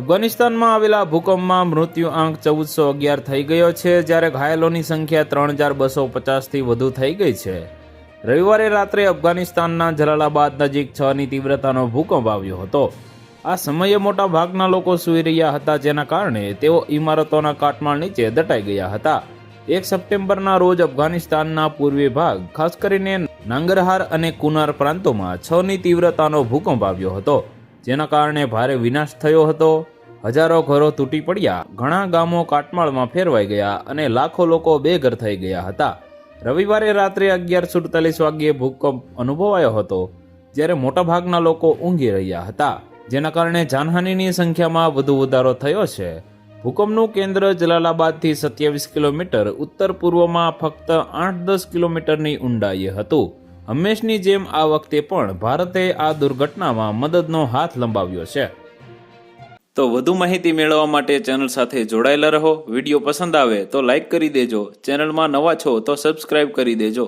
અફઘાનિસ્તાનમાં આવેલા ભૂકંપમાં મૃત્યુ આંક 1411 થઈ ગયો છે, જ્યારે ઘાયલોની સંખ્યા 3250થી વધુ થઈ ગઈ છે. રવિવારે રાત્રે અફઘાનિસ્તાનના જલાલાબાદ નજીક 6ની તીવ્રતાનો ભૂકંપ આવ્યો હતો. આ સમયે મોટા ભાગના લોકો સૂઈ રહ્યા હતા, જેના કારણે તેઓ ઇમારતોના કાટમાળ નીચે દટાઈ ગયા હતા. 1 સપ્ટેમ્બરના રોજ અફઘાનિસ્તાનના પૂર્વી ભાગ, ખાસ કરીને નાંગરહાર અને કુનાર પ્રાંતોમાં 6ની તીવ્રતાનો ભૂકંપ આવ્યો હતો, જેના કારણે ભારે વિનાશ થયો હતો. હજારો ઘરો તૂટી પડ્યા, ઘણા ગામો કાટમાળમાં ફેરવાઈ ગયા અને લાખો લોકો બેઘર થઈ ગયા હતા. રવિવારે રાત્રે 11:47 વાગ્યે ભૂકંપ અનુભવાયો હતો, જ્યારે મોટાભાગના લોકો ઊંઘી રહ્યા હતા, જેના કારણે જાનહાનિની સંખ્યામાં વધુ વધારો થયો છે. ભૂકંપનું કેન્દ્ર જલાલાબાદથી 27 કિલોમીટર ઉત્તર પૂર્વમાં ફક્ત 8-10 કિલોમીટરની ઊંડાઈએ હતું. હંમેશની જેમ આ વખતે પણ ભારતે આ દુર્ઘટનામાં મદદનો હાથ લંબાવ્યો છે. તો વધુ માહિતી મેળવવા માટે ચેનલ સાથે જોડાયેલા રહો. વિડીયો પસંદ આવે તો લાઈક કરી દેજો. ચેનલમાં નવા છો તો સબસ્ક્રાઇબ કરી દેજો.